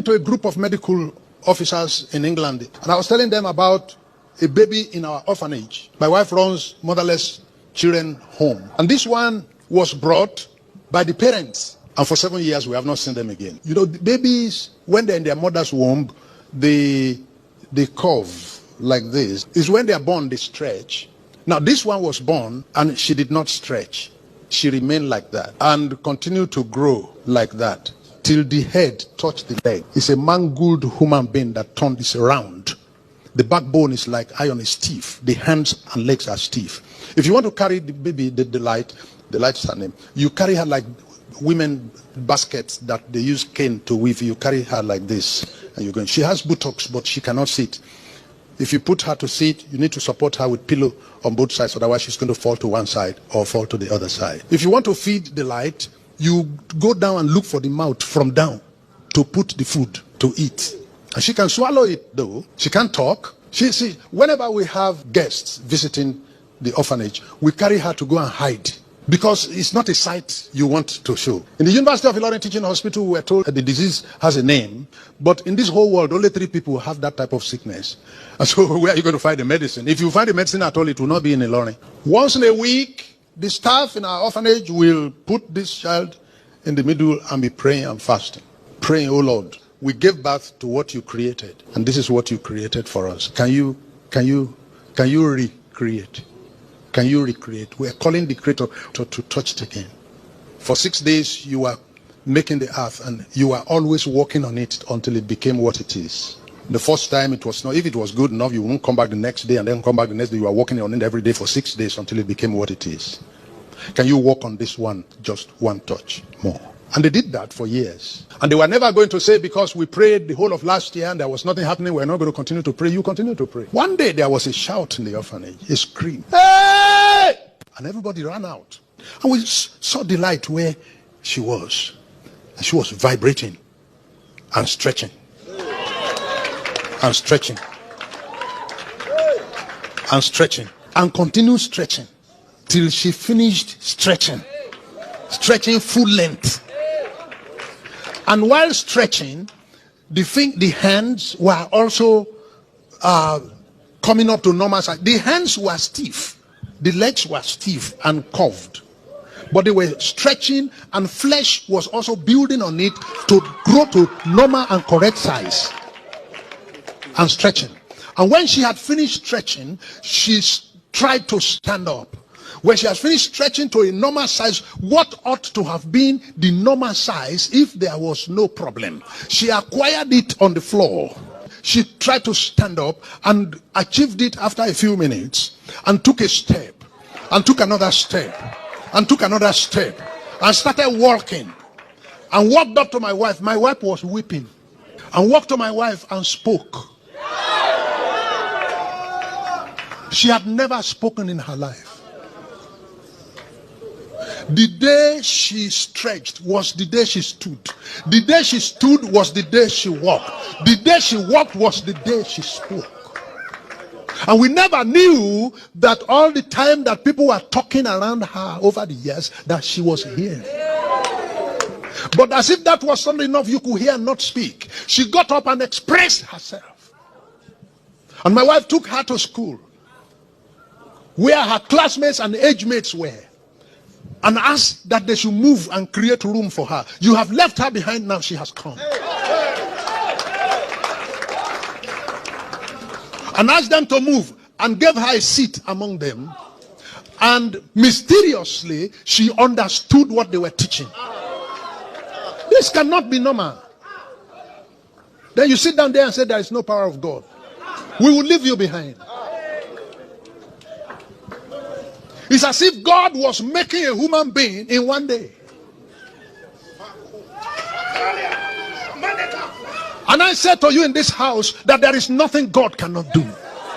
To a group of medical officers in England, and I was telling them about a baby in our orphanage. My wife runs motherless children home, and this one was brought by the parents, and for 7 years we have not seen them again. You know, the babies, when they're in their mother's womb, they curve like this. Is when they are born, they stretch. Now this one was born and she did not stretch. She remained like that and continued to grow like that till the head touched the leg. It's a mangled human being that turned this around. The backbone is like iron, is stiff. The hands and legs are stiff. If you want to carry the baby, the light is her name. You carry her like women baskets that they use cane to weave. You carry her like this, and you're going. She has buttocks, but she cannot sit. If you put her to sit, you need to support her with pillow on both sides, otherwise she's going to fall to one side or fall to the other side. If you want to feed the light, you go down and look for the mouth from down to put the food to eat. And she can swallow it though. She can't talk. See, whenever we have guests visiting the orphanage, we carry her to go and hide, because it's not a sight you want to show. In the University of Ilorin Teaching Hospital, we were told that the disease has a name, but in this whole world, only 3 people have that type of sickness. And so where are you going to find the medicine? If you find the medicine at all, it will not be in Ilorin. Once in a week, the staff in our orphanage will put this child in the middle and be praying and fasting. Praying, oh Lord, we gave birth to what you created, and this is what you created for us. Can you recreate? Can you recreate? We are calling the Creator to touch it again. For 6 days, you are making the earth, and you are always working on it until it became what it is. The first time it was not. If it was good enough, you won't come back the next day and then come back the next day. You are working on it every day for 6 days until it became what it is. Can you work on this one, just one touch more? And they did that for years. And they were never going to say, because we prayed the whole of last year and there was nothing happening, we're not going to continue to pray. You continue to pray. One day there was a shout in the orphanage, a scream. Hey! And everybody ran out. And we saw the light where she was. And she was vibrating and stretching. And stretching. And stretching. And continued stretching till she finished stretching. Stretching full length. And while stretching, the hands were also coming up to normal size. The hands were stiff. The legs were stiff and curved. But they were stretching, and flesh was also building on it to grow to normal and correct size. And stretching. And when she had finished stretching, she tried to stand up. When she has finished stretching to a normal size, what ought to have been the normal size if there was no problem, she acquired it on the floor. She tried to stand up and achieved it after a few minutes, and took a step, and took another step, and took another step, and started walking, and walked up to my wife. My wife was weeping, and walked to my wife and spoke. She had never spoken in her life. The day she stretched was the day she stood. The day she stood was the day she walked. The day she walked was the day she spoke. And we never knew that all the time that people were talking around her over the years, that she was here. But as if that was something enough, you could hear and not speak, she got up and expressed herself. And my wife took her to school, where her classmates and age mates were, and asked that they should move and create room for her. You have left her behind, now she has come. And asked them to move, and gave her a seat among them. And mysteriously, she understood what they were teaching. This cannot be normal. Then you sit down there and say there is no power of God. We will leave you behind. It's as if God was making a human being in one day. And I said to you in this house that there is nothing God cannot do.